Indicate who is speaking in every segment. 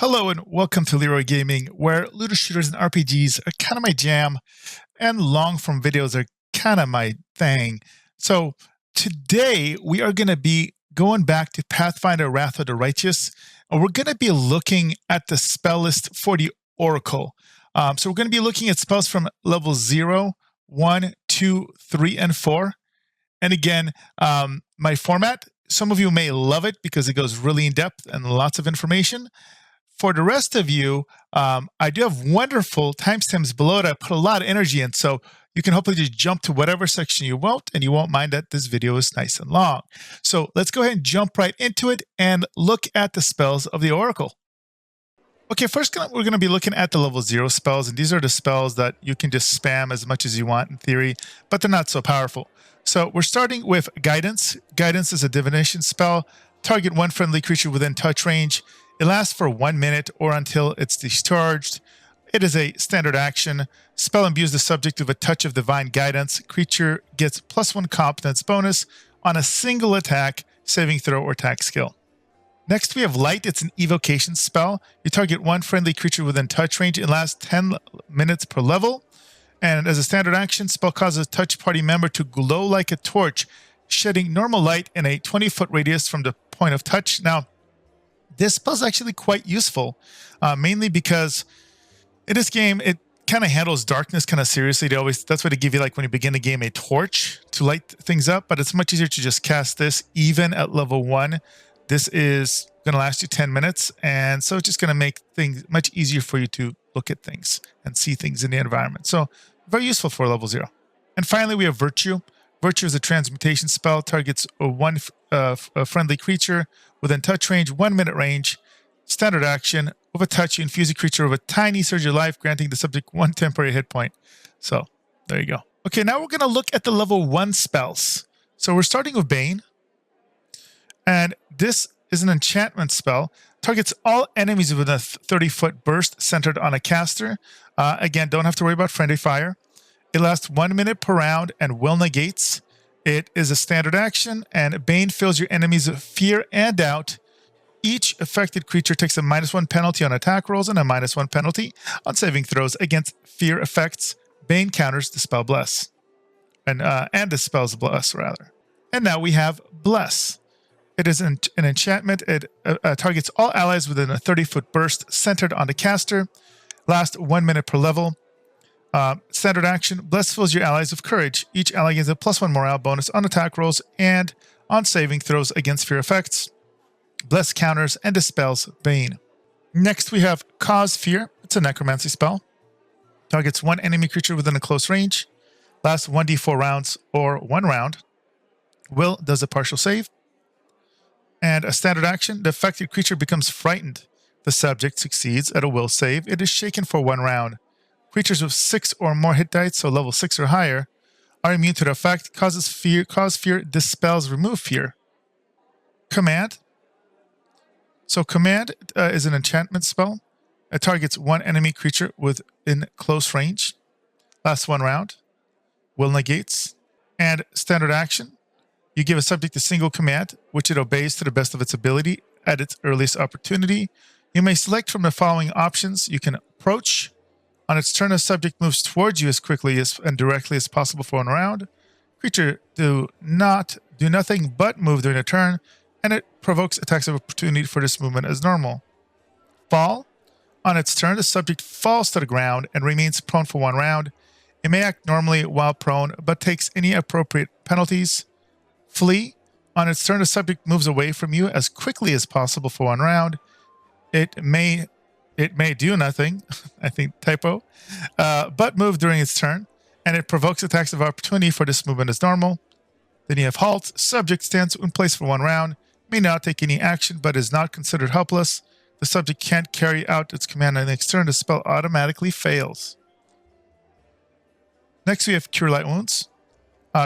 Speaker 1: Hello and welcome to Leeroy Gaming, where looter shooters and RPGs are kind of my jam, and long form videos are kind of my thing. So today we are going to be going back to Pathfinder Wrath of the Righteous, and we're going to be looking at the spell list for the Oracle. So we're going to be looking at spells from level 0, 1, 2, 3, and 4. And again, my format, some of you may love it because it goes really in depth and lots of information. For the rest of you, I do have wonderful timestamps below that I put a lot of energy in, so you can hopefully just jump to whatever section you want, and you won't mind that this video is nice and long. So let's go ahead and jump right into it and look at the spells of the Oracle. Okay, first we're going to be looking at the level 0 spells, and these are the spells that you can just spam as much as you want in theory, but they're not so powerful. So we're starting with Guidance. Guidance is a divination spell. Target one friendly creature within touch range. It lasts for 1 minute or until it's discharged. It is a standard action. Spell imbues the subject with a touch of divine guidance. Creature gets +1 competence bonus on a single attack, saving throw, or attack skill. Next, we have Light. It's an evocation spell. You target one friendly creature within touch range. It lasts 10 minutes per level. And as a standard action, spell causes a touch party member to glow like a torch, shedding normal light in a 20-foot radius from the point of touch. Now, this spell is actually quite useful, mainly because in this game, it kind of handles darkness kind of seriously. That's why they give you, like when you begin the game, a torch to light things up, but it's much easier to just cast this even at level 1. This is going to last you 10 minutes, and so it's just going to make things much easier for you to look at things and see things in the environment. So very useful for level 0. And finally, we have Virtue. Virtue is a transmutation spell, targets a friendly creature within touch range, 1 minute range. Standard action. With a touch, you infuse a creature with a tiny surge of life, granting the subject 1 temporary hit point. So there you go. Okay, now we're going to look at the level 1 spells. So we're starting with Bane. And this is an enchantment spell. Targets all enemies within a 30-foot burst centered on a caster. Again, don't have to worry about friendly fire. It lasts 1 minute per round and will negates. It is a standard action, and Bane fills your enemies with fear and doubt. Each affected creature takes a -1 penalty on attack rolls and a -1 penalty on saving throws against fear effects. Bane counters Dispel Bless. And Dispels Bless, rather. And now we have Bless. It is an enchantment. It targets all allies within a 30-foot burst centered on the caster. Lasts 1 minute per level. Standard action. Bless fills your allies with courage. Each ally gets a +1 morale bonus on attack rolls and on saving throws against fear effects. Bless counters and dispels Bane. Next, we have Cause Fear. It's a necromancy spell. Targets one enemy creature within a close range. Lasts 1d4 rounds or 1 round. Will does a partial save. And a standard action. The affected creature becomes frightened. The subject succeeds at a will save. It is shaken for 1 round. Creatures with 6 or more hit dice, so level 6 or higher, are immune to the effect. Cause fear, dispels, remove fear. Command. So Command is an enchantment spell. It targets one enemy creature within close range. Lasts 1 round. Will negates. And standard action. You give a subject a single command, which it obeys to the best of its ability at its earliest opportunity. You may select from the following options. You can approach. On its turn, the subject moves towards you as quickly and directly as possible for 1 round. Creature do nothing but move during a turn, and it provokes attacks of opportunity for this movement as normal. Fall. On its turn, the subject falls to the ground and remains prone for 1 round. It may act normally while prone, but takes any appropriate penalties. Flee. On its turn, the subject moves away from you as quickly as possible for 1 round. It may do nothing, I think typo, but move during its turn, and it provokes attacks of opportunity for this movement as normal. Then you have Halt. Subject stands in place for 1 round, may not take any action, but is not considered helpless. The subject can't carry out its command on the next turn. The spell automatically fails. Next, we have Cure Light Wounds.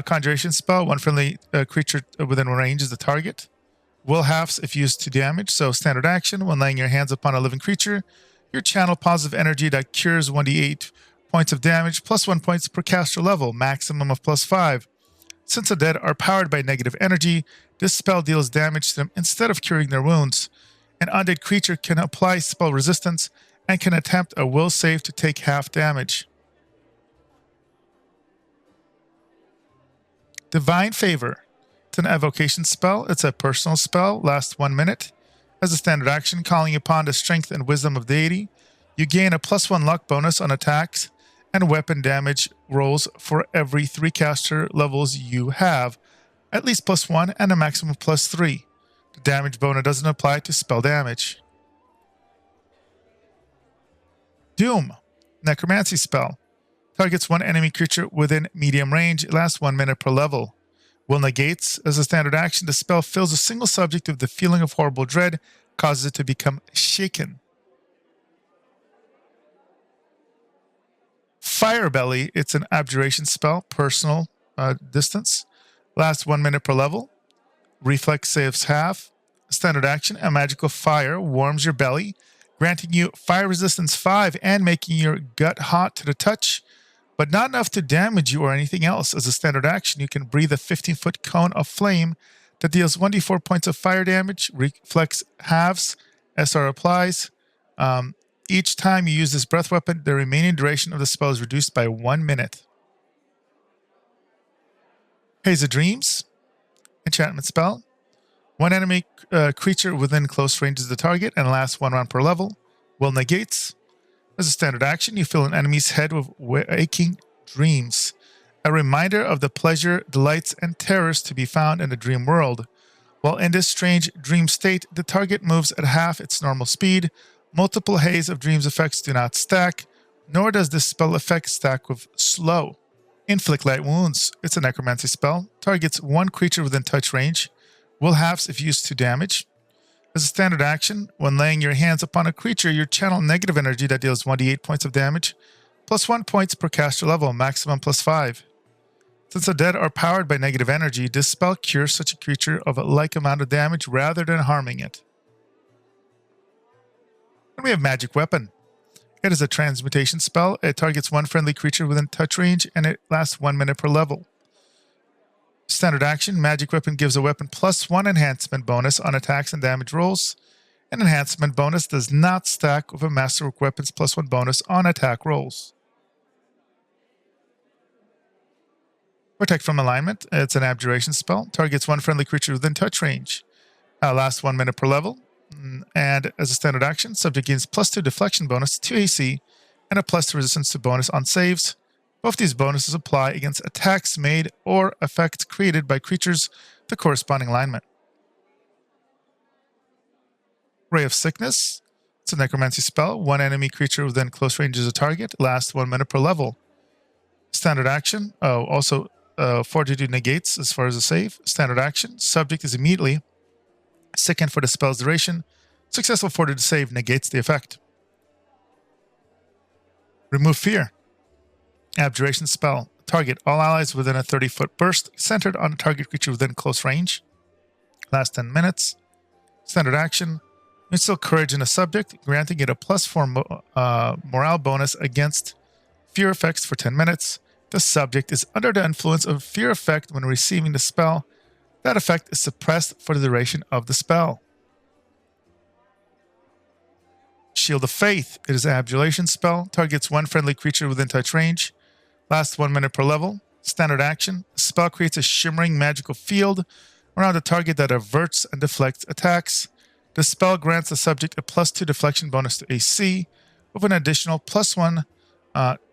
Speaker 1: Contagion Spell. One friendly creature within range is the target. Will halves if used to damage, so standard action. When laying your hands upon a living creature, you channel positive energy that cures 1d8 points of damage, +1 points per caster level, maximum of +5. Since the dead are powered by negative energy, this spell deals damage to them instead of curing their wounds. An undead creature can apply spell resistance and can attempt a will save to take half damage. Divine Favor. It's an evocation spell. It's a personal spell. Lasts 1 minute. As a standard action, calling upon the strength and wisdom of deity, you gain a +1 luck bonus on attacks and weapon damage rolls for every 3 caster levels you have, at least +1 and a maximum of +3. The damage bonus doesn't apply to spell damage. Doom. Necromancy spell. Targets 1 enemy creature within medium range. It lasts 1 minute per level. Will negates. As a standard action, the spell fills a single subject with the feeling of horrible dread, causes it to become shaken. Firebelly. It's an abjuration spell. Personal distance. Lasts 1 minute per level. Reflex saves half. Standard action. A magical fire warms your belly, granting you fire resistance 5 and making your gut hot to the touch, but not enough to damage you or anything else. As a standard action, you can breathe a 15-foot cone of flame that deals 1d4 points of fire damage. Reflex halves. SR applies. Each time you use this breath weapon, the remaining duration of the spell is reduced by 1 minute. Haze of Dreams. Enchantment spell. 1 enemy creature within close range is the target and lasts 1 round per level. Will negates. As a standard action, you fill an enemy's head with waking dreams, a reminder of the pleasure, delights, and terrors to be found in the dream world. While in this strange dream state, the target moves at half its normal speed. Multiple Haze of Dreams effects do not stack, nor does this spell effect stack with slow. Inflict light wounds. It's a necromancy spell. Targets 1 creature within touch range. Will halves if used to damage. As a standard action, when laying your hands upon a creature, you channel negative energy that deals 1d8 points of damage, +1 points per caster level, maximum +5. Since the dead are powered by negative energy, this spell cures such a creature of a like amount of damage rather than harming it. Then we have Magic Weapon. It is a transmutation spell. It targets 1 friendly creature within touch range, and it lasts 1 minute per level. Standard action, Magic Weapon gives a weapon +1 enhancement bonus on attacks and damage rolls. An enhancement bonus does not stack with a Masterwork Weapon's +1 bonus on attack rolls. Protect from Alignment. It's an abjuration spell. Targets 1 friendly creature within touch range. Lasts 1 minute per level. And as a standard action, subject gains +2 deflection bonus to AC and a +2 resistance to bonus on saves. Both these bonuses apply against attacks made or effects created by creatures with the corresponding alignment. Ray of Sickness. It's a necromancy spell. 1 enemy creature within close range is a target. Lasts 1 minute per level. Standard action. Also, Fortitude negates as far as a save. Standard action. Subject is immediately sickened for the spell's duration. Successful Fortitude save negates the effect. Remove Fear. Abjuration spell. Target all allies within a 30-foot burst centered on a target creature within close range. Last 10 minutes. Standard action. Instill courage in a subject, granting it a +4 morale bonus against fear effects for 10 minutes. The subject is under the influence of fear effect when receiving the spell. That effect is suppressed for the duration of the spell. Shield of Faith. It is an abjuration spell. Targets 1 friendly creature within touch range. Lasts 1 minute per level. Standard action. The spell creates a shimmering magical field around the target that averts and deflects attacks. The spell grants the subject a +2 deflection bonus to AC, with an additional +1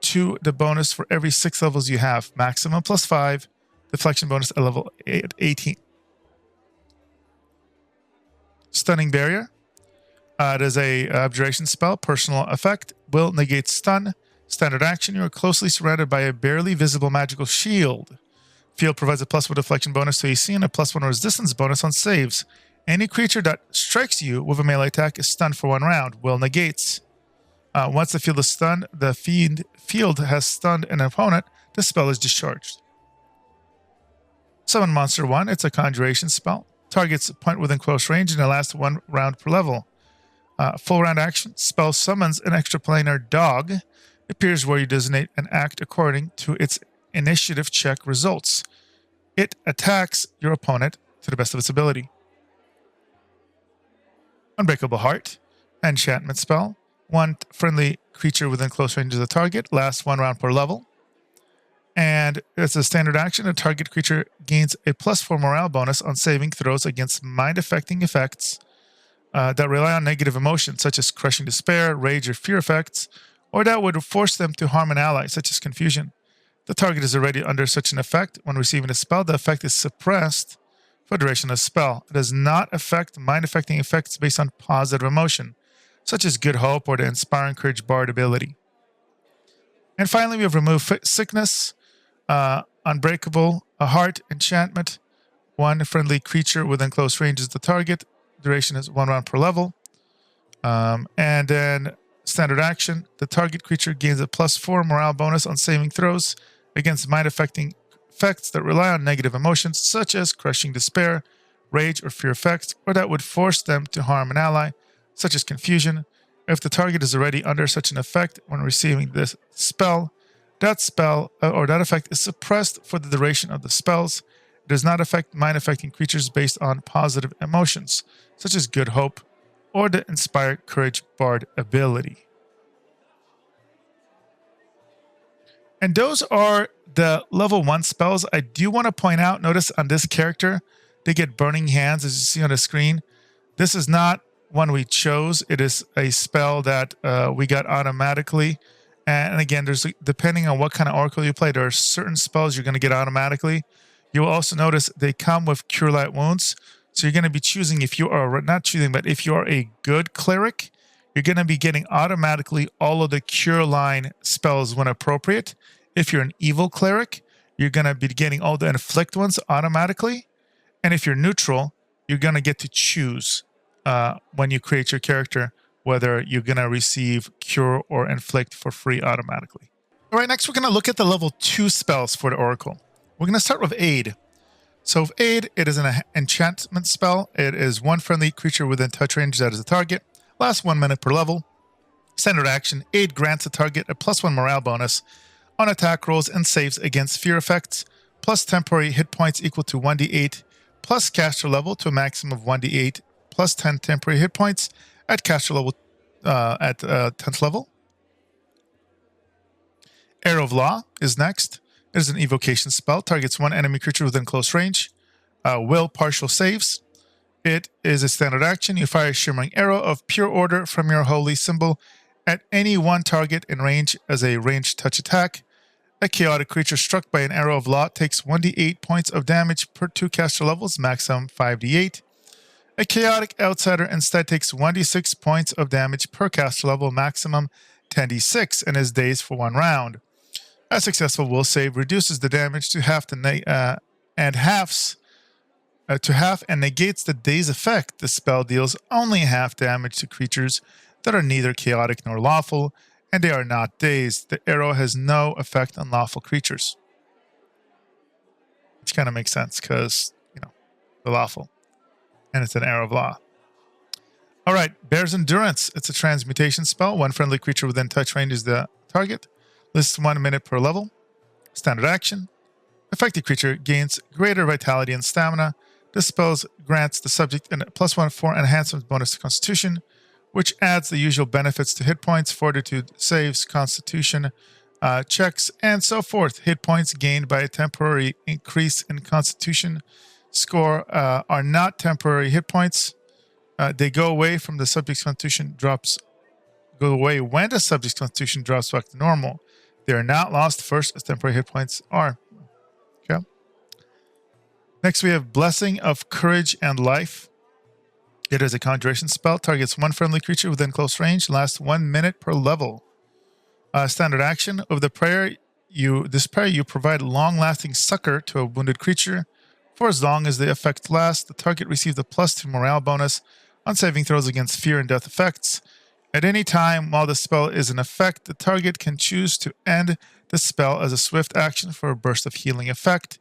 Speaker 1: to the bonus for every 6 levels you have. Maximum +5. Deflection bonus at level 18. Stunning Barrier. It is a abjuration spell. Personal effect. Will negate stun. Standard action. You are closely surrounded by a barely visible magical shield. Field provides a +1 deflection bonus to AC and a +1 resistance bonus on saves. Any creature that strikes you with a melee attack is stunned for 1 round. Will negates. Once the field is stunned, the field has stunned an opponent. The spell is discharged. Summon Monster 1. It's a conjuration spell. Targets a point within close range and it lasts 1 round per level. Full round action. Spell summons an extraplanar dog. Appears where you designate and act according to its initiative check results. It attacks your opponent to the best of its ability. Unbreakable Heart, Enchantment Spell. One friendly creature within close range of the target, lasts 1 round per level. And as a standard action, a target creature gains a +4 morale bonus on saving throws against mind-affecting effects that rely on negative emotions, such as crushing despair, rage, or fear effects, or that would force them to harm an ally, such as confusion. The target is already under such an effect. When receiving a spell, the effect is suppressed for the duration of the spell. It does not affect mind-affecting effects based on positive emotion, such as Good Hope or the Inspiring Courage Bard ability. And finally, we have Remove Sickness, Unbreakable, a Heart, Enchantment. One friendly creature within close range is the target. Duration is 1 round per level. And then standard action, the target creature gains a +4 morale bonus on saving throws against mind-affecting effects that rely on negative emotions, such as crushing despair, rage, or fear effects, or that would force them to harm an ally, such as confusion. If the target is already under such an effect when receiving this spell, that spell or that effect is suppressed for the duration of the spells. It does not affect mind-affecting creatures based on positive emotions, such as Good Hope or the Inspired Courage Bard ability. And those are the level 1 spells. I do want to point out, notice on this character, they get Burning Hands, as you see on the screen. This is not one we chose. It is a spell that we got automatically. And again, there's depending on what kind of Oracle you play, there are certain spells you're going to get automatically. You will also notice they come with Cure Light Wounds. So you're going to be choosing, if you are, not choosing, but if you are a good cleric, you're going to be getting automatically all of the Cure Line spells when appropriate. If you're an evil cleric, you're going to be getting all the Inflict ones automatically. And if you're neutral, you're going to get to choose when you create your character whether you're going to receive Cure or Inflict for free automatically. All right, next we're going to look at the level 2 spells for the Oracle. We're going to start with Aid. So with Aid, it is an enchantment spell. It is one friendly creature within touch range that is a target. Lasts 1 minute per level. Standard action, Aid grants a target a +1 morale bonus on attack rolls and saves against fear effects, plus temporary hit points equal to 1d8, plus caster level to a maximum of 1d8, plus 10 temporary hit points at caster level at 10th level. Arrow of Law is next. It is an evocation spell. Targets one enemy creature within close range. Will partial saves. It is a standard action. You fire a shimmering arrow of pure order from your holy symbol at any one target in range as a ranged touch attack. A chaotic creature struck by an arrow of law takes 1d8 points of damage per 2 caster levels, maximum 5d8. A chaotic outsider instead takes 1d6 points of damage per caster level, maximum 10d6, and is dazed for 1 round. A successful will save reduces the damage to half and negates the daze effect. The spell deals only half damage to creatures that are neither chaotic nor lawful, and they are not dazed. The arrow has no effect on lawful creatures. Which kind of makes sense because, they're lawful. And it's an arrow of law. All right, Bear's Endurance. It's a transmutation spell. One friendly creature within touch range is the target. Lists 1 minute per level. Standard action. Affected creature gains greater vitality and stamina. This spell grants the subject a +1/4 enhancement bonus to Constitution, which adds the usual benefits to hit points, fortitude saves, Constitution checks, and so forth. Hit points gained by a temporary increase in Constitution score are not temporary hit points. They go away from the subject's Constitution go away when the subject's Constitution drops back to normal. They are not lost first as temporary hit points are. Okay. Next, we have Blessing of Courage and Life. It is a conjuration spell. Targets one friendly creature within close range. Lasts 1 minute per level. Standard action of the prayer. You provide long-lasting succor to a wounded creature. For as long as the effect lasts, the target receives a +2 morale bonus on saving throws against fear and death effects. At any time while the spell is in effect, the target can choose to end the spell as a swift action for a burst of healing effect.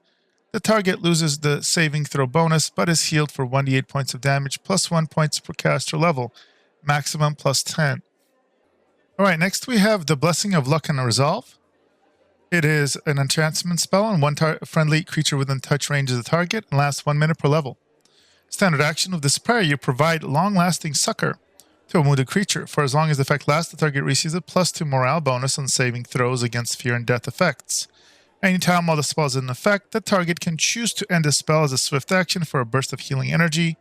Speaker 1: The target loses the saving throw bonus, but is healed for 1d8 points of damage, +1 points per caster level, maximum +10. All right, next we have the Blessing of Luck and Resolve. It is an enchantment spell, and one friendly creature within touch range of the target, and lasts 1 minute per level. Standard action of this prayer, you provide long-lasting succor to a wounded creature. For as long as the effect lasts, the target receives a +2 morale bonus on saving throws against fear and death effects. Anytime while the spell is in effect, the target can choose to end the spell as a swift action for a burst of healing energy.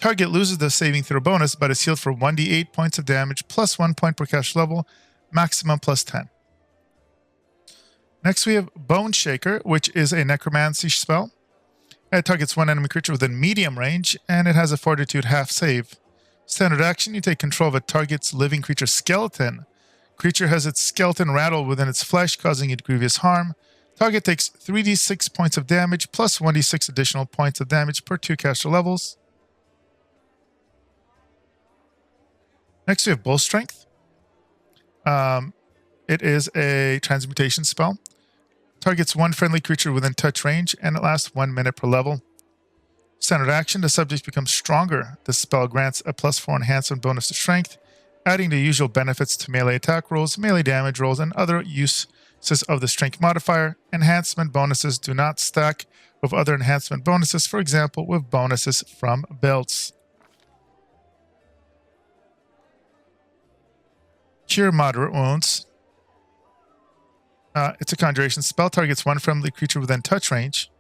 Speaker 1: Target loses the saving throw bonus, but is healed for 1d8 points of damage plus 1 point per caster level, maximum +10. Next we have Boneshaker, which is a necromancy spell. It targets one enemy creature within medium range, and it has a fortitude half save. Standard action, you take control of a target's living creature skeleton. Creature has its skeleton rattled within its flesh, causing it grievous harm. Target takes 3d6 points of damage plus 1d6 additional points of damage per 2 caster levels. Next we have Bull Strength. It is a transmutation spell. Targets one friendly creature within touch range, and it lasts 1 minute per level. Standard action, the subject becomes stronger. The spell grants a +4 enhancement bonus to strength, adding the usual benefits to melee attack rolls, melee damage rolls, and other uses of the strength modifier. Enhancement bonuses do not stack with other enhancement bonuses, for example, with bonuses from builds. Cure moderate wounds. It's a conjuration spell. Targets one friendly creature within touch range.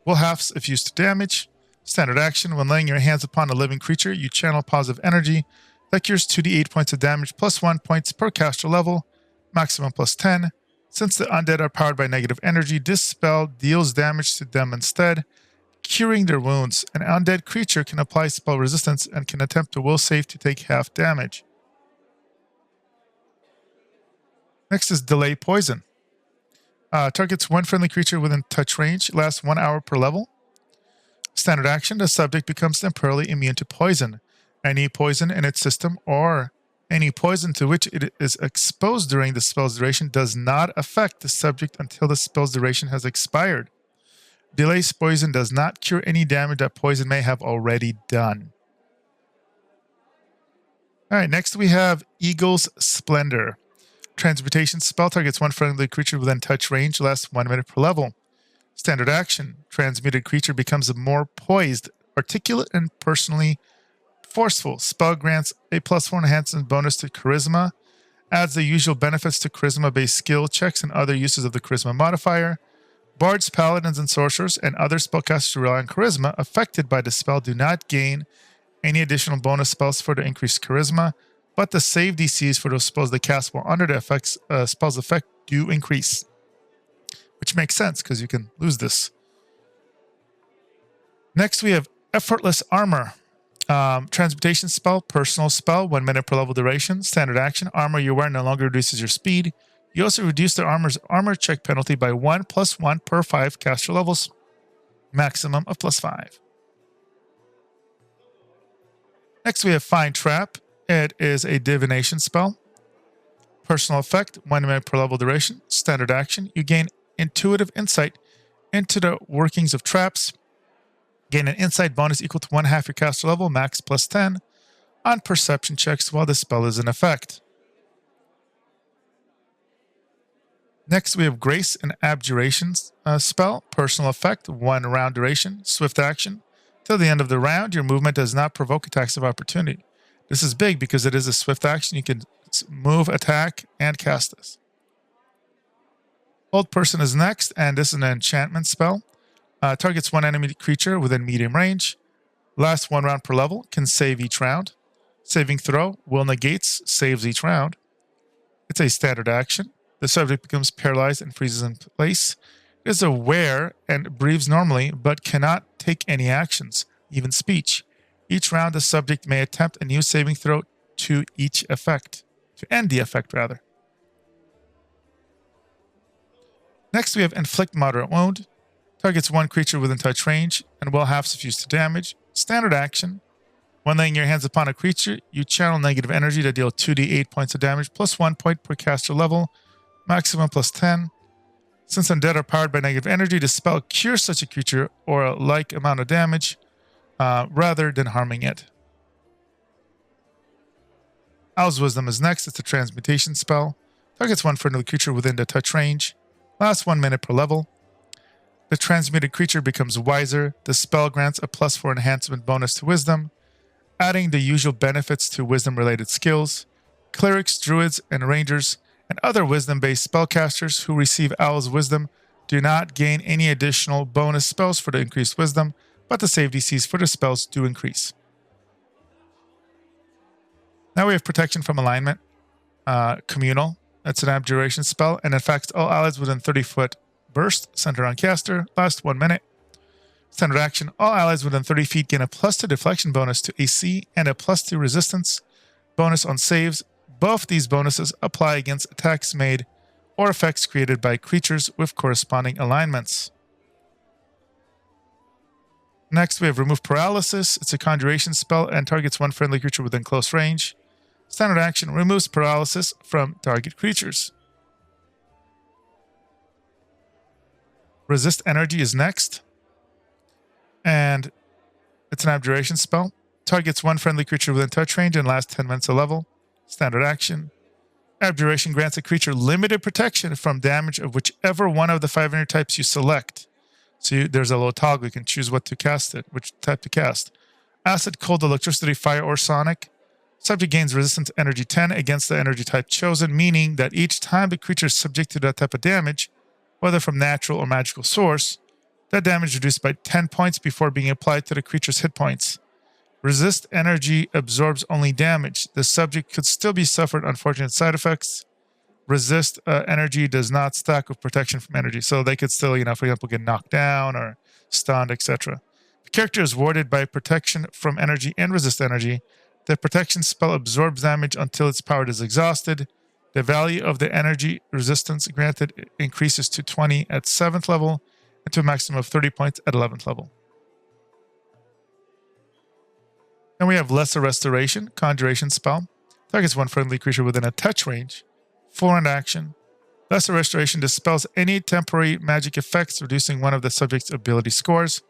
Speaker 1: Will halves if used to damage. Standard action. When laying your hands upon a living creature, you channel positive energy. That cures 2d8 points of damage plus 1 points per caster level. Maximum +10. Since the undead are powered by negative energy, this spell deals damage to them instead, curing their wounds. An undead creature can apply spell resistance and can attempt to will save to take half damage. Next is Delay Poison. Targets one friendly creature within touch range. Lasts 1 hour per level. Standard action, the subject becomes temporarily immune to poison. Any poison in its system or any poison to which it is exposed during the spell's duration does not affect the subject until the spell's duration has expired. Delay poison does not cure any damage that poison may have already done. Alright, next we have Eagle's Splendor. Transmutation spell, targets one friendly creature within touch range, lasts 1 minute per level. Standard action, transmuted creature becomes a more poised, articulate, and personally forceful. Spell grants a +4 enhancement bonus to charisma, adds the usual benefits to charisma-based skill checks and other uses of the charisma modifier. Bards, paladins, and sorcerers, and other spellcasters who rely on charisma affected by the spell do not gain any additional bonus spells for the increased charisma, but the save DCs for those spells they cast while under the spell's effect do increase. Which makes sense, because you can lose this. Next we have Effortless Armor. Transmutation spell, personal spell, 1 minute per level duration. Standard action, armor you wear no longer reduces your speed. You also reduce the armor's armor check penalty by 1 + 1 per 5 caster levels. Maximum of +5. Next we have Find Trap. It is a divination spell. Personal effect, 1 minute per level duration. Standard action, you gain intuitive insight into the workings of traps. Gain an insight bonus equal to 1/2 your caster level, max +10, on perception checks while the spell is in effect. Next we have Grace and Abjuration spell. Personal effect, 1 round duration. Swift action. Till the end of the round, your movement does not provoke attacks of opportunity. This is big because it is a swift action. You can move, attack, and cast this. Old Person is next, and this is an enchantment spell. Targets one enemy creature within medium range. Lasts 1 round per level. Can save each round. Saving throw will negates saves each round. It's a standard action. The subject becomes paralyzed and freezes in place. It is aware and breathes normally, but cannot take any actions, even speech. Each round, the subject may attempt a new saving throw to each effect. To end the effect, rather. Next, we have Inflict Moderate Wound. Targets one creature within touch range and will halves if used to damage. Standard action. When laying your hands upon a creature, you channel negative energy to deal 2d8 points of damage plus 1 point per caster level. Maximum +10. Since undead are powered by negative energy, the spell cures such a creature or a like amount of damage rather than harming it. Owl's Wisdom is next. It's a transmutation spell. Targets one friendly creature within the touch range. Lasts 1 minute per level. the transmuted creature becomes wiser. The spell grants a +4 enhancement bonus to wisdom, adding the usual benefits to wisdom-related skills. Clerics, druids, and rangers, and other wisdom-based spellcasters who receive Owl's wisdom do not gain any additional bonus spells for the increased wisdom, but the save DCs for the spells do increase. Now we have protection from alignment. Communal. That's an abjuration spell and affects all allies within 30-foot burst, centered on caster, lasts 1 minute. Standard action, all allies within 30 feet gain a +2 deflection bonus to AC and a +2 resistance bonus on saves. Both these bonuses apply against attacks made or effects created by creatures with corresponding alignments. Next, we have Remove Paralysis. It's a conjuration spell and targets one friendly creature within close range. Standard action, removes paralysis from target creatures. Resist Energy is next. And it's an abjuration spell. Targets one friendly creature within touch range and lasts 10 minutes a level. Standard action. Abjuration grants a creature limited protection from damage of whichever one of the 5 inner types you select. So there's a little toggle. You can choose what to cast it, which type to cast. Acid, Cold, Electricity, Fire, or Sonic. Subject gains resistance energy 10 against the energy type chosen, meaning that each time the creature is subject to that type of damage, whether from natural or magical source, that damage is reduced by 10 points before being applied to the creature's hit points. Resist Energy absorbs only damage. The subject could still be suffered unfortunate side effects. Resist Energy does not stack with protection from energy. So they could still, for example, get knocked down or stunned, etc. The character is warded by protection from energy and resist energy. The protection spell absorbs damage until its power is exhausted. The value of the energy resistance granted increases to 20 at 7th level and to a maximum of 30 points at 11th level. Then we have Lesser Restoration, Conjuration Spell. Targets one friendly creature within a touch range. 4-end action. Lesser Restoration dispels any temporary magic effects, reducing one of the subject's ability scores.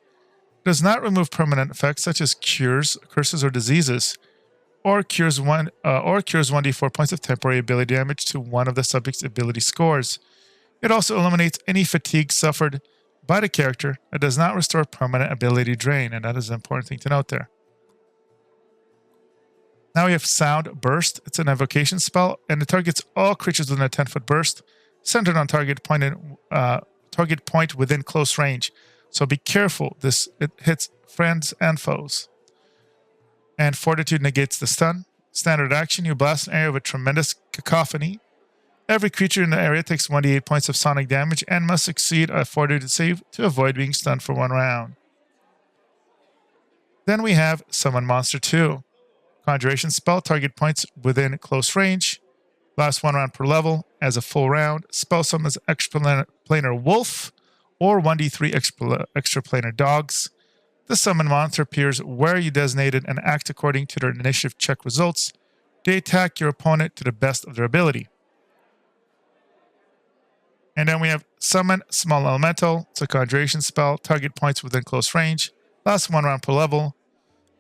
Speaker 1: Does not remove permanent effects such as cures, curses, or diseases, or cures 1d4 points of temporary ability damage to one of the subject's ability scores. It also eliminates any fatigue suffered by the character. It does not restore permanent ability drain, and that is an important thing to note there. Now we have Sound Burst. It's an evocation spell, and it targets all creatures within a 10-foot burst, centered on target point within close range. So be careful. It hits friends and foes. And Fortitude negates the stun. Standard action, you blast an area with tremendous cacophony. Every creature in the area takes 1d8 points of sonic damage and must succeed a Fortitude save to avoid being stunned for 1 round. Then we have Summon Monster 2. Conjuration spell, target points within close range. Lasts 1 round per level. As a full round, spell summons extraplanar wolf or 1d3 extraplanar dogs. The summon monster appears where you designated and acts according to their initiative check results. They attack your opponent to the best of their ability. And then we have Summon Small Elemental. It's a conjuration spell. Target points within close range. Lasts 1 round per level.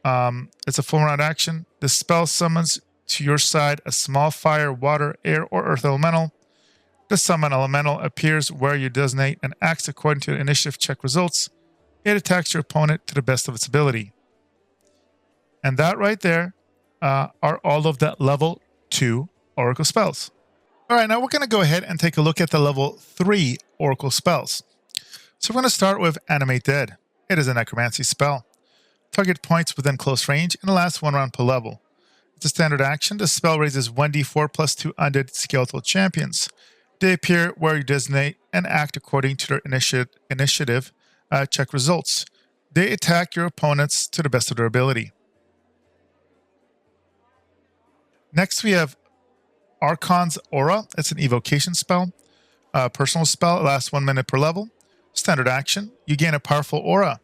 Speaker 1: It's a full round action. The spell summons to your side a small fire, water, air, or earth elemental. The summon elemental appears where you designate and acts according to the initiative check results. It attacks your opponent to the best of its ability. And that right there are all of the level 2 Oracle spells. All right, now we're going to go ahead and take a look at the level 3 Oracle spells. So we're going to start with Animate Dead. It is a necromancy spell. Target points within close range and lasts 1 round per level. It's a standard action. The spell raises 1d4 plus 2 undead skeletal champions. They appear where you designate and act according to their initiative check results. They attack your opponents to the best of their ability. Next, we have Archon's Aura. It's an evocation spell. Personal spell. It lasts 1 minute per level. Standard action. You gain a powerful aura.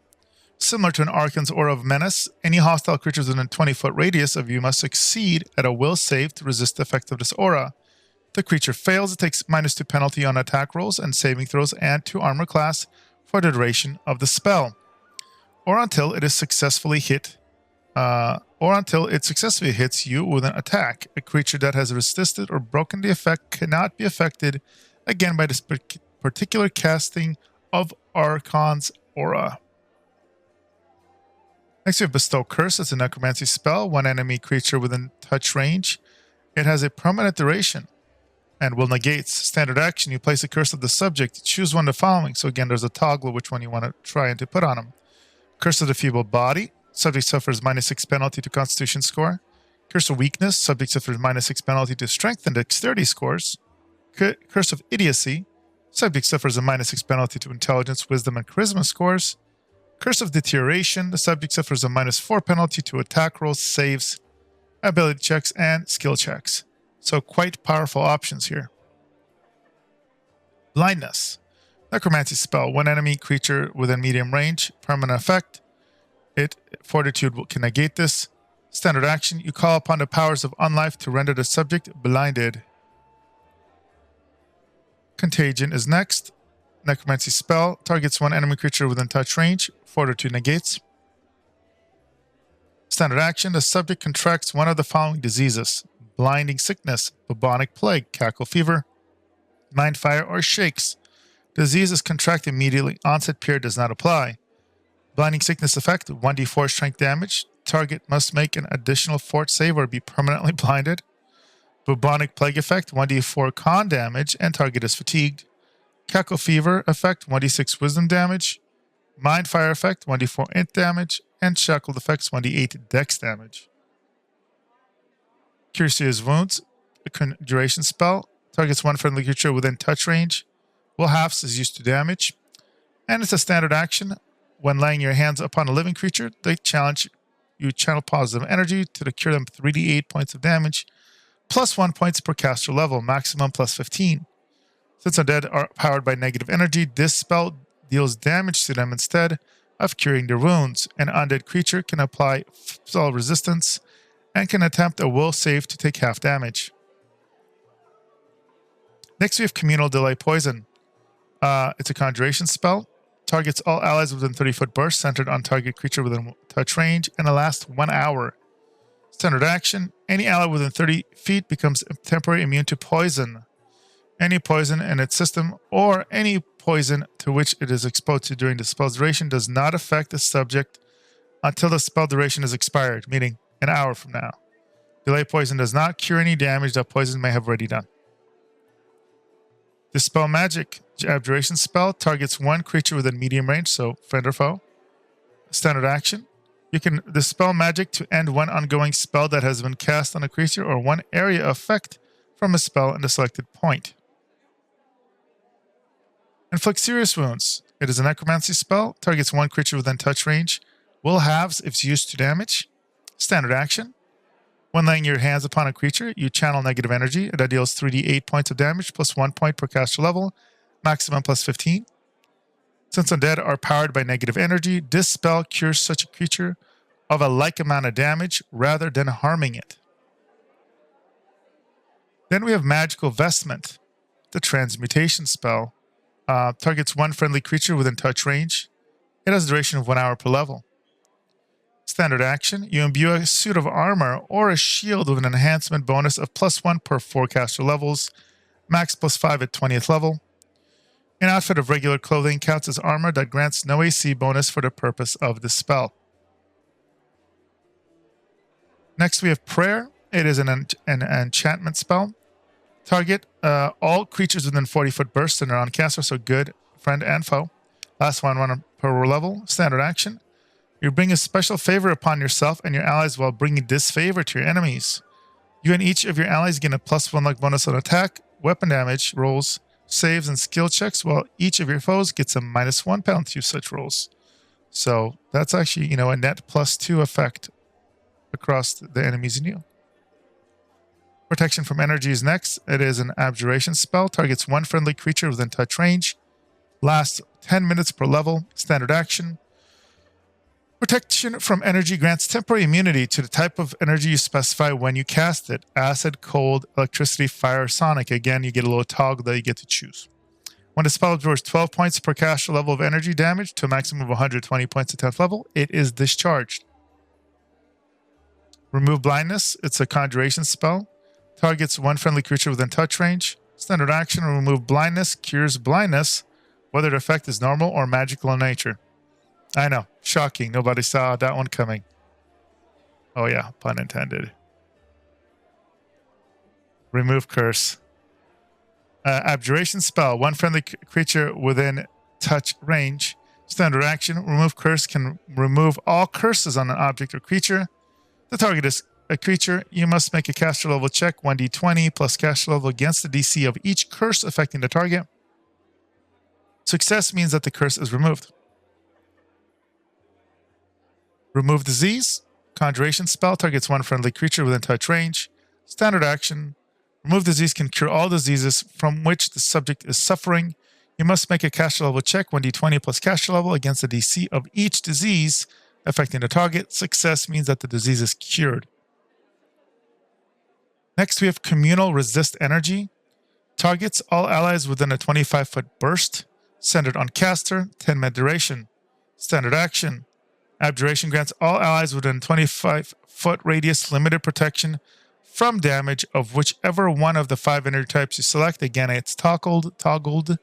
Speaker 1: Similar to an Archon's Aura of Menace, any hostile creatures within a 20-foot radius of you must succeed at a will save to resist the effect of this aura. If the creature fails, it takes -2 penalty on attack rolls and saving throws and 2 armor class for the duration of the spell, or until it successfully hits you with an attack. A creature that has resisted or broken the effect cannot be affected again by this particular casting of Archon's aura. Next we have Bestow Curse. It's a necromancy spell. One enemy creature within touch range. It has a permanent duration and will negate. Standard action, you place a curse of the subject. Choose one of the following. So again, there's a toggle which one you want to try and to put on him. Curse of the Feeble Body. Subject suffers -6 penalty to Constitution score. Curse of Weakness. Subject suffers -6 penalty to Strength and Dexterity scores. Curse of Idiocy. Subject suffers a -6 penalty to Intelligence, Wisdom, and Charisma scores. Curse of Deterioration. The subject suffers a -4 penalty to attack rolls, saves, ability checks, and skill checks. So quite powerful options here. Blindness. Necromancy spell. One enemy creature within medium range. Permanent effect. Fortitude can negate this. Standard action. You call upon the powers of unlife to render the subject blinded. Contagion is next. Necromancy spell. Targets one enemy creature within touch range. Fortitude negates. Standard action. The subject contracts one of the following diseases: blinding sickness, bubonic plague, cackle fever, mind fire, or shakes. Disease is contracted immediately. Onset period does not apply. Blinding sickness effect, 1d4 strength damage. Target must make an additional fort save or be permanently blinded. Bubonic plague effect, 1d4 con damage, and target is fatigued. Cackle fever effect, 1d6 wisdom damage. Mind fire effect, 1d4 int damage. And shackled effects, 1d8 dex damage. Cure Serious Wounds, a Conjuration spell. Targets one friendly creature within touch range. Will halves is used to damage. And it's a standard action. When laying your hands upon a living creature, they challenge you channel positive energy to cure them 3d8 points of damage, +1 points per caster level, maximum +15. Since undead are powered by negative energy, this spell deals damage to them instead of curing their wounds. An undead creature can apply spell resistance and can attempt a will save to take half damage. Next we have Communal Delay Poison. It's a conjuration spell. Targets all allies within 30-foot burst centered on target creature within touch range and it lasts 1 hour. Standard action. Any ally within 30 feet becomes temporarily immune to poison. Any poison in its system or any poison to which it is exposed to during the spell's duration does not affect the subject until the spell duration is expired, meaning an hour from now. Delay poison does not cure any damage that poison may have already done. Dispel Magic. Abjuration spell targets one creature within medium range, so friend or foe. Standard action. You can dispel magic to end one ongoing spell that has been cast on a creature or one area effect from a spell in the selected point. Inflict Serious Wounds. It is a necromancy spell. Targets one creature within touch range. Will halves if used to damage. Standard action. When laying your hands upon a creature, you channel negative energy. That deals 3d8 points of damage +1 point per caster level, maximum +15. Since undead are powered by negative energy, this spell cures such a creature of a like amount of damage rather than harming it. Then we have Magical Vestment, the transmutation spell. Targets one friendly creature within touch range. It has a duration of 1 hour per level. Standard action. You imbue a suit of armor or a shield with an enhancement bonus of +1 per 4 caster levels, max +5 at 20th level. An outfit of regular clothing counts as armor that grants no AC bonus for the purpose of the spell. Next we have Prayer. It is an enchantment spell. Target all creatures within 40-foot burst and are on caster, so good, friend, and foe. Last one per level. Standard action. You bring a special favor upon yourself and your allies while bringing disfavor to your enemies. You and each of your allies gain a +1 luck bonus on attack, weapon damage rolls, saves, and skill checks, while each of your foes gets a -1 penalty to such rolls. So that's actually, a net +2 effect across the enemies and you. Protection from energy is next. It is an abjuration spell. Targets one friendly creature within touch range. Lasts 10 minutes per level. Standard action. Protection from energy grants temporary immunity to the type of energy you specify when you cast it. Acid, cold, electricity, fire, sonic. Again, you get a little toggle that you get to choose. When the spell absorbs 12 points per caster level of energy damage to a maximum of 120 points at 10th level, it is discharged. Remove Blindness. It's a conjuration spell. Targets one friendly creature within touch range. Standard action. Remove Blindness. Cures blindness whether the effect is normal or magical in nature. I know, shocking. Nobody saw that one coming. Oh yeah, pun intended. Remove curse. Abjuration spell. One friendly creature within touch range. Standard action. Remove curse can remove all curses on an object or creature. The target is a creature. You must make a caster level check, 1d20 plus caster level against the DC of each curse affecting the target. Success means that the curse is removed. Remove disease. Conjuration spell. Targets one friendly creature within touch range. Standard action. Remove disease can cure all diseases from which the subject is suffering. You must make a caster level check, 1d20 plus caster level against the DC of each disease affecting the target. Success means that the disease is cured. Next, we have Communal Resist Energy. Targets all allies within a 25-foot burst. Centered on caster, 10-minute duration. Standard action. Abjuration grants all allies within 25-foot radius limited protection from damage of whichever one of the 5 energy types you select. Again, it's toggled.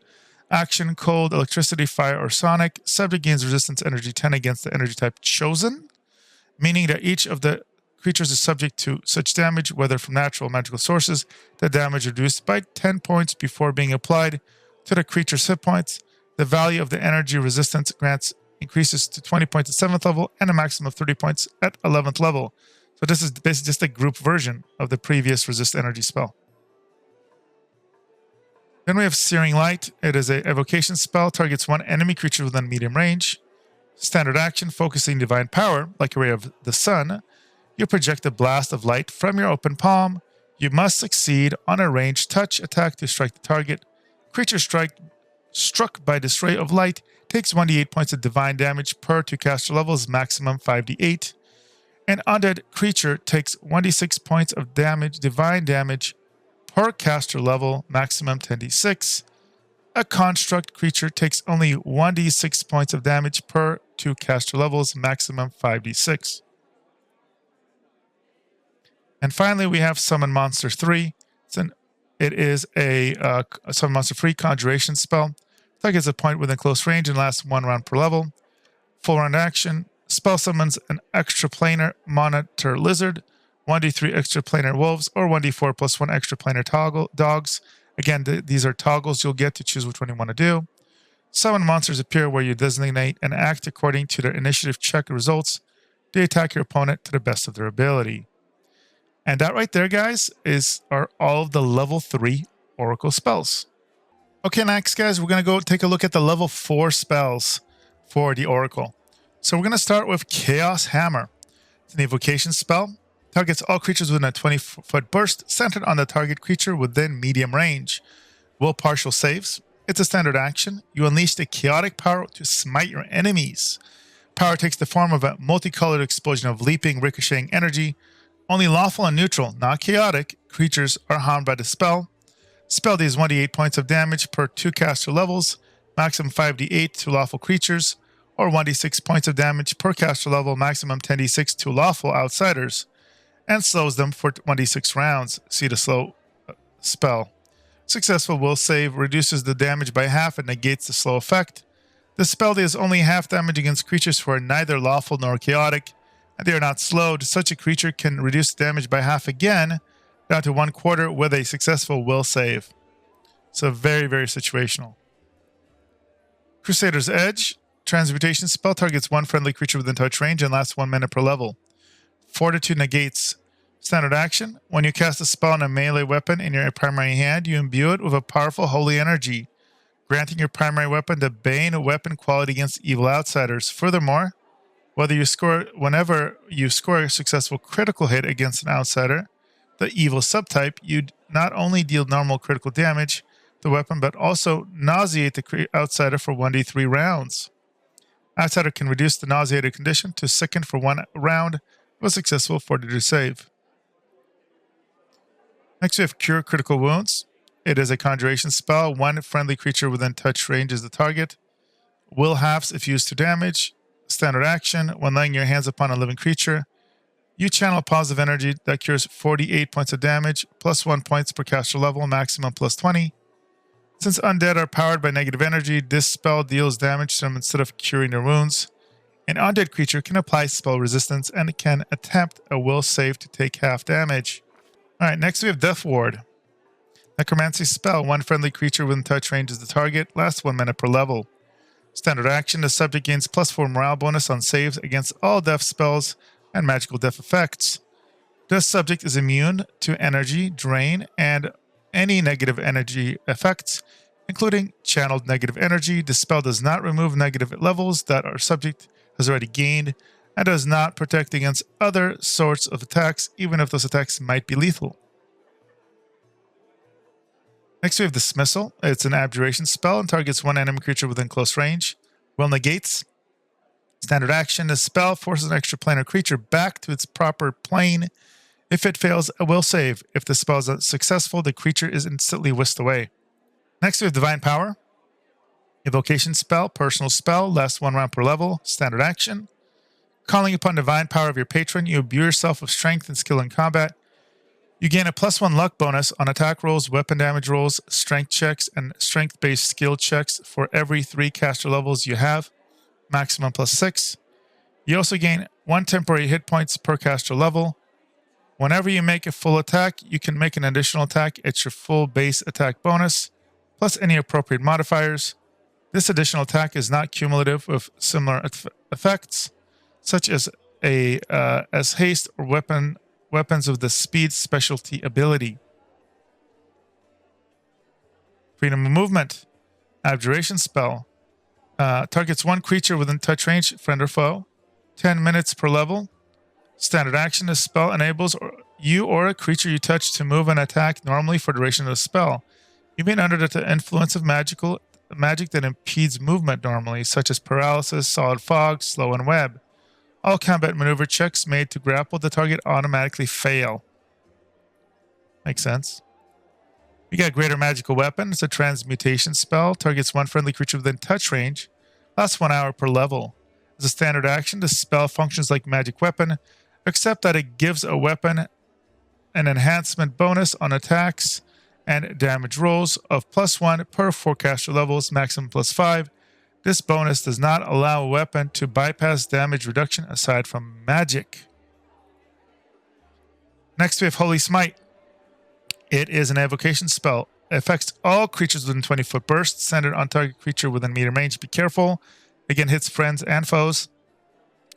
Speaker 1: Action, cold, electricity, fire, or sonic. Subject gains resistance energy 10 against the energy type chosen, meaning that each of the creatures is subject to such damage, whether from natural or magical sources. The damage reduced by 10 points before being applied to the creature's hit points. The value of the energy resistance grants increases to 20 points at 7th level and a maximum of 30 points at 11th level. So this is basically just a group version of the previous resist energy spell. Then we have Searing Light. It is an evocation spell. Targets one enemy creature within medium range. Standard action, focusing divine power, like a ray of the sun. You project a blast of light from your open palm. You must succeed on a ranged touch attack to strike the target. Creature struck by this ray of light takes 1d8 points of divine damage per 2 caster levels, maximum 5d8. An undead creature takes 1d6 points of damage, divine damage, per caster level, maximum 10d6. A construct creature takes only 1d6 points of damage per 2 caster levels, maximum 5d6. And finally, we have Summon Monster 3. It is a Summon Monster 3 Conjuration Spell. Targets a point within close range and lasts 1 round per level. Full round action. Spell summons an extraplanar monitor lizard, 1d3 extraplanar wolves, or 1d4 plus 1 extraplanar dogs. Again, these are toggles you'll get to choose which one you want to do. Summon monsters appear where you designate and act according to their initiative check results. They attack your opponent to the best of their ability. And that right there, guys, are all of the level 3 Oracle spells. Okay, next, guys, we're going to go take a look at the level 4 spells for the Oracle. So we're going to start with Chaos Hammer. It's an evocation spell. Targets all creatures within a 20-foot burst, centered on the target creature within medium range. Will partial saves. It's a standard action. You unleash the chaotic power to smite your enemies. Power takes the form of a multicolored explosion of leaping, ricocheting energy. Only lawful and neutral, not chaotic, creatures are harmed by the spell. Spell deals 1d8 points of damage per 2 caster levels, maximum 5d8 to lawful creatures, or 1d6 points of damage per caster level, maximum 10d6 to lawful outsiders, and slows them for 1d6 rounds. See the slow spell. Successful will save reduces the damage by half and negates the slow effect. The spell deals only half damage against creatures who are neither lawful nor chaotic, and they are not slowed. Such a creature can reduce damage by half again, down to 1/4 with a successful will save. So very, very situational. Crusader's Edge. Transmutation spell targets one friendly creature within touch range and lasts 1 minute per level. Fortitude negates. Standard action. When you cast a spell on a melee weapon in your primary hand, you imbue it with a powerful holy energy, granting your primary weapon the Bane weapon quality against evil outsiders. Furthermore, whenever you score a successful critical hit against an outsider, the evil subtype, you not only deal normal critical damage to the weapon, but also nauseate the outsider for 1d3 rounds. Outsider can reduce the nauseated condition to sicken for 1 round with a successful fortitude save. Next, we have Cure Critical Wounds. It is a conjuration spell. One friendly creature within touch range is the target. Will halves if used to damage. Standard action. When laying your hands upon a living creature, you channel positive energy that cures 48 points of damage, plus 1 points per caster level, maximum plus 20. Since undead are powered by negative energy, this spell deals damage to them instead of curing their wounds. An undead creature can apply spell resistance and can attempt a will save to take half damage. Alright, next we have Death Ward. Necromancy Spell. One friendly creature within touch range is the target. Lasts 1 minute per level. Standard action. The subject gains +4 morale bonus on saves against all death spells and magical death effects. The subject is immune to energy, drain, and any negative energy effects, including channeled negative energy. The spell does not remove negative levels that our subject has already gained and does not protect against other sorts of attacks, even if those attacks might be lethal. Next we have Dismissal. It's an abjuration spell and targets one enemy creature within close range. Will negates. Standard action. The spell forces an extraplanar creature back to its proper plane. If it fails, a will save. If the spell is successful, the creature is instantly whisked away. Next we have Divine Power. Evocation Spell. Personal spell. Lasts 1 round per level. Standard action. Calling upon divine power of your patron, you imbue yourself with strength and skill in combat. You gain a +1 luck bonus on attack rolls, weapon damage rolls, strength checks, and strength-based skill checks for every 3 caster levels you have, maximum +6. You also gain 1 temporary hit points per caster level. Whenever you make a full attack, you can make an additional attack at your full base attack bonus, plus any appropriate modifiers. This additional attack is not cumulative with similar effects, such as haste or weapons of the speed specialty ability. Freedom of movement. Abjuration Spell. Targets one creature within touch range, friend or foe. 10 minutes per level. Standard action. This spell enables you or a creature you touch to move and attack normally for the duration of the spell. You may be under the influence of magic that impedes movement normally, such as paralysis, solid fog, slow, and web. All combat maneuver checks made to grapple the target automatically fail. Makes sense. We got Greater Magical Weapon. It's a transmutation spell. Targets one friendly creature within touch range. Lasts 1 hour per level. As a standard action, this spell functions like magic weapon, except that it gives a weapon an enhancement bonus on attacks and damage rolls of +1 per 4 caster levels, maximum +5. This bonus does not allow a weapon to bypass damage reduction aside from magic. Next we have Holy Smite. It is an evocation spell. It affects all creatures within 20-foot burst, centered on target creature within meter range. Be careful. Again, hits friends and foes.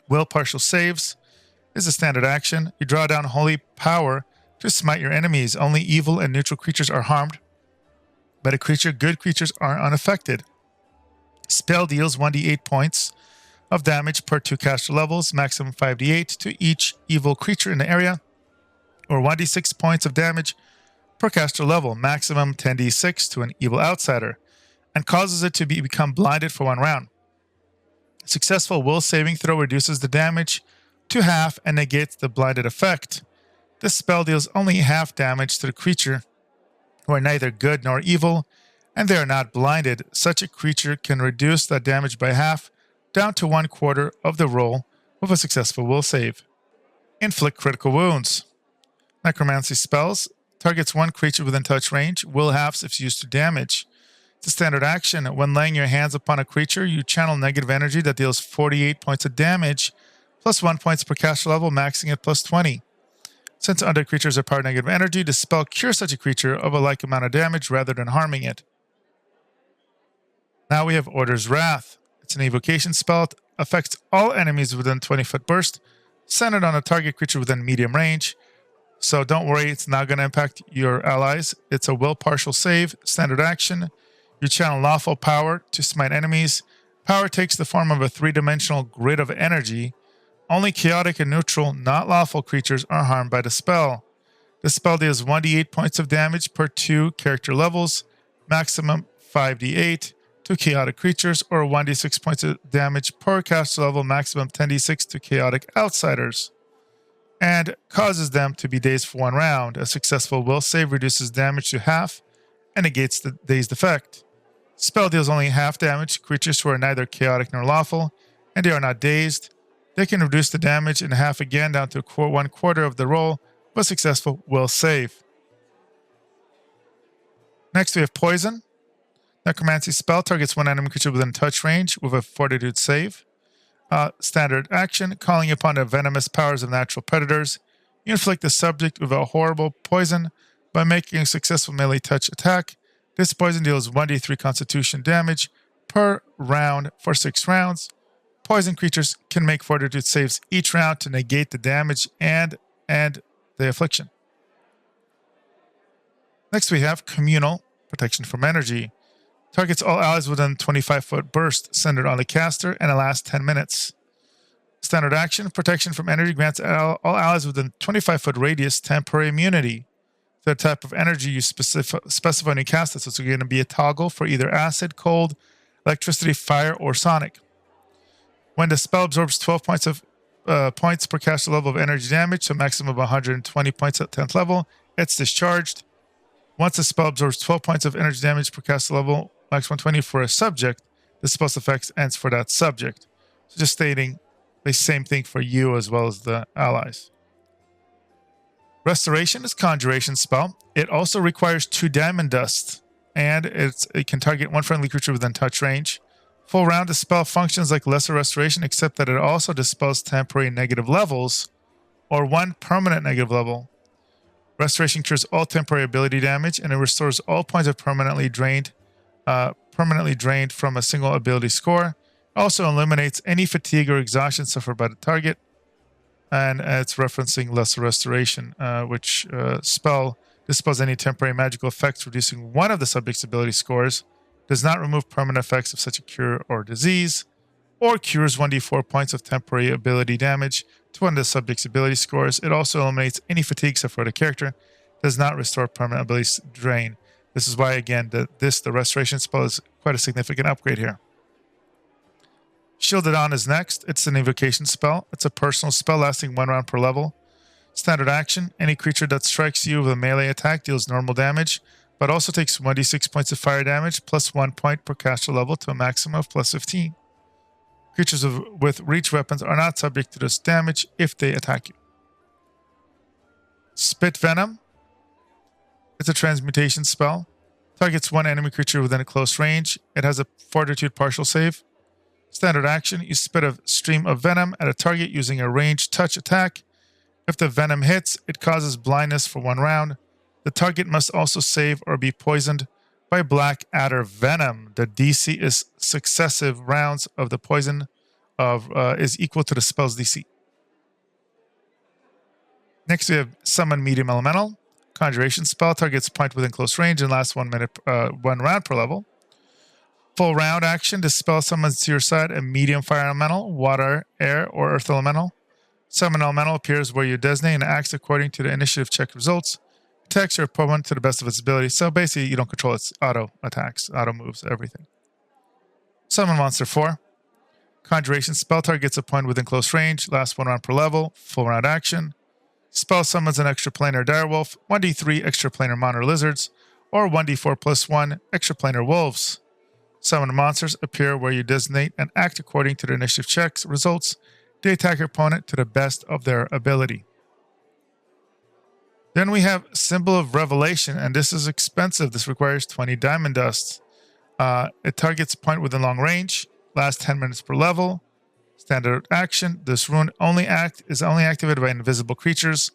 Speaker 1: Will partial saves is a standard action. You draw down holy power to smite your enemies. Only evil and neutral creatures are harmed. But good creatures are unaffected. Spell deals 1d8 points of damage per 2 caster levels, maximum 5d8 to each evil creature in the area, or 1d6 points of damage per caster level, maximum 10d6 to an evil outsider, and causes it to become blinded for 1 round. A successful will saving throw reduces the damage to half and negates the blinded effect. This spell deals only half damage to the creature who are neither good nor evil, and they are not blinded. Such a creature can reduce that damage by half, down to 1/4 of the roll with a successful will save. Inflict critical wounds. Necromancy spells. Targets one creature within touch range. Will halves if used to damage. It's a standard action. When laying your hands upon a creature, you channel negative energy that deals 48 points of damage, +1 points per caster level, maxing at +20. Since undead creatures are powered negative energy, the spell cures such a creature of a like amount of damage rather than harming it. Now we have Order's Wrath. It's an evocation spell. It affects all enemies within 20-foot burst, centered on a target creature within medium range. So don't worry, it's not going to impact your allies. It's a will partial save, standard action. You channel lawful power to smite enemies. Power takes the form of a 3-dimensional grid of energy. Only chaotic and neutral, not lawful creatures are harmed by the spell. The spell deals 1d8 points of damage per 2 character levels, maximum 5d8 to chaotic creatures, or 1d6 points of damage per caster level, maximum 10d6 to chaotic outsiders, and causes them to be dazed for 1 round. A successful will save reduces damage to half and negates the dazed effect. Spell deals only half damage to creatures who are neither chaotic nor lawful, and they are not dazed. They can reduce the damage in half again down to 1/4 of the roll, but successful will save. Next we have Poison. Necromancy Spell targets one enemy creature within touch range with a Fortitude save. Standard action, calling upon the venomous powers of natural predators. You inflict the subject with a horrible poison by making a successful melee touch attack. This poison deals 1d3 constitution damage per round for 6 rounds. Poison creatures can make Fortitude saves each round to negate the damage and end the affliction. Next we have Communal, protection from energy. Targets all allies within 25-foot burst centered on the caster and it lasts 10 minutes. Standard action, protection from energy grants all allies within 25-foot radius temporary immunity to the type of energy you specify when you cast it. So it's going to be a toggle for either acid, cold, electricity, fire, or sonic. When the spell absorbs 12 points per caster level of energy damage, so a maximum of 120 points at 10th level, it's discharged. Once the spell absorbs 12 points of energy damage per caster level, max 120 for a subject, the spell's effect ends for that subject. So just stating the same thing for you as well as the allies. Restoration is Conjuration Spell. It also requires 2 Diamond Dust, and it can target one friendly creature within touch range. Full round, the spell functions like Lesser Restoration, except that it also dispels temporary negative levels, or 1 permanent negative level. Restoration cures all temporary ability damage, and it restores all points of permanently drained from a single ability score. Also eliminates any fatigue or exhaustion suffered by the target. And it's referencing Lesser Restoration, which spell dispels any temporary magical effects, reducing one of the subject's ability scores, does not remove permanent effects of such a cure or disease, or cures 1d4 points of temporary ability damage to one of the subject's ability scores. It also eliminates any fatigue suffered by the character, does not restore permanent ability drain. This is why, again, the Restoration Spell is quite a significant upgrade here. Shielded On is next. It's an Invocation Spell. It's a personal spell lasting 1 round per level. Standard action, any creature that strikes you with a melee attack deals normal damage, but also takes 1d6 points of fire damage plus 1 point per caster level to a maximum of plus 15. Creatures with reach weapons are not subject to this damage if they attack you. Spit Venom. It's a transmutation spell. Targets one enemy creature within a close range. It has a Fortitude partial save. Standard action, you spit a stream of venom at a target using a ranged touch attack. If the venom hits, it causes blindness for 1 round. The target must also save or be poisoned by Black Adder Venom. The DC is successive rounds of the poison is equal to the spell's DC. Next we have Summon Medium Elemental. Conjuration Spell targets point within close range and lasts 1 round per level. Full round action, this spell summons to your side a medium fire elemental, water, air, or earth elemental. Summon elemental appears where you designate and acts according to the initiative check results. Attacks your opponent to the best of its ability. So basically, you don't control its auto attacks, auto moves, everything. Summon Monster 4. Conjuration Spell targets a point within close range, lasts 1 round per level, full round action. Spell summons an extraplanar direwolf, 1d3 extraplanar monitor lizards, or 1d4 plus 1 extraplanar wolves. Summon monsters appear where you designate and act according to the initiative checks results. They attack your opponent to the best of their ability. Then we have Symbol of Revelation, and this is expensive. This requires 20 diamond dust. It targets a point within long range, lasts 10 minutes per level. Standard action, this rune is only activated by invisible creatures,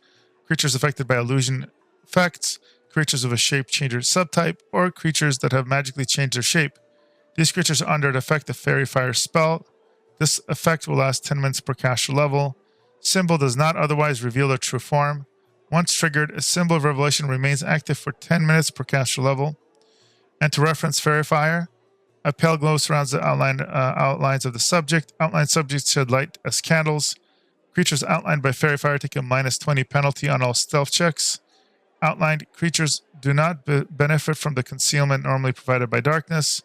Speaker 1: creatures affected by illusion effects, creatures of a shape changer subtype, or creatures that have magically changed their shape. These creatures are under the effect of Fairy Fire Spell. This effect will last 10 minutes per caster level. Symbol does not otherwise reveal their true form. Once triggered, a Symbol of Revelation remains active for 10 minutes per caster level. And to reference Fairy Fire, a pale glow surrounds the outlines of the subject. Outlined subjects shed light as candles. Creatures outlined by Fairy Fire take a -20 penalty on all stealth checks. Outlined creatures do not benefit from the concealment normally provided by darkness.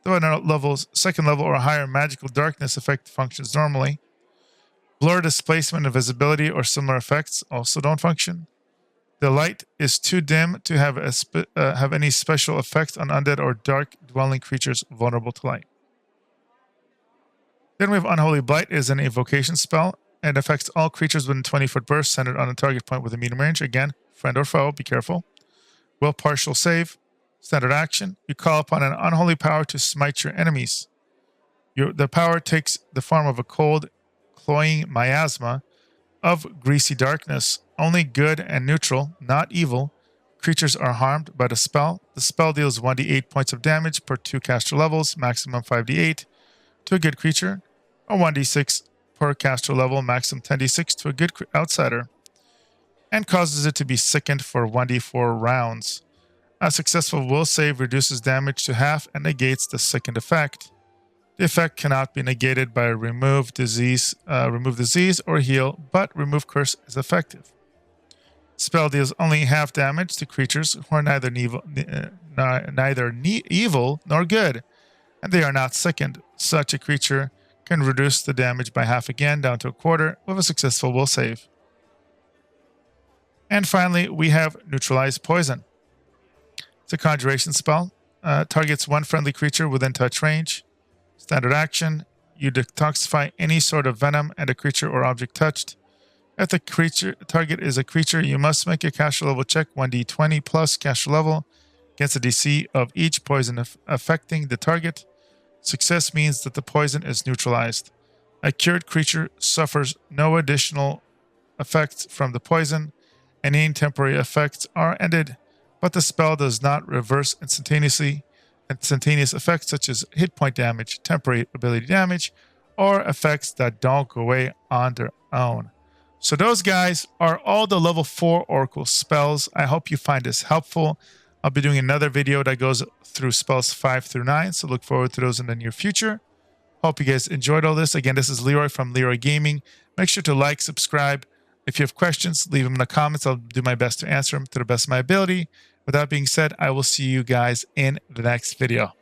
Speaker 1: Though at second level or higher, magical darkness effect functions normally. Blur, displacement, invisibility, or similar effects also don't function. The light is too dim to have any special effects on undead or dark dwelling creatures vulnerable to light. Then we have Unholy Blight is an invocation spell and affects all creatures within 20-foot burst centered on a target point with a medium range. Again, friend or foe, be careful. Will partial save. Standard action, you call upon an unholy power to smite your enemies. The power takes the form of a cold, cloying miasma of greasy darkness. Only good and neutral, not evil, creatures are harmed by the spell. The spell deals 1d8 points of damage per 2 caster levels, maximum 5d8 to a good creature, or 1d6 per caster level, maximum 10d6 to a good outsider, and causes it to be sickened for 1d4 rounds. A successful will save reduces damage to half and negates the sickened effect. The effect cannot be negated by remove disease or heal, but remove curse is effective. Spell deals only half damage to creatures who are neither evil nor good, and they are not sickened. Such a creature can reduce the damage by half again, down to a quarter, with a successful will save. And finally, we have Neutralize Poison. It's a conjuration spell. Targets one friendly creature within touch range. Standard action, you detoxify any sort of venom and a creature or object touched. If the target is a creature, you must make a caster level check 1d20 plus caster level against the DC of each poison affecting the target. Success means that the poison is neutralized. A cured creature suffers no additional effects from the poison. Any temporary effects are ended, but the spell does not reverse instantaneously. Instantaneous effects such as hit point damage, temporary ability damage, or effects that don't go away on their own. So those guys are all the level 4 Oracle spells. I hope you find this helpful. I'll be doing another video that goes through spells 5 through 9, so look forward to those in the near future. Hope you guys enjoyed all this. Again, this is Leeroy from Leeroy Gaming. Make sure to like, subscribe. If you have questions, leave them in the comments. I'll do my best to answer them to the best of my ability. With that being said, I will see you guys in the next video.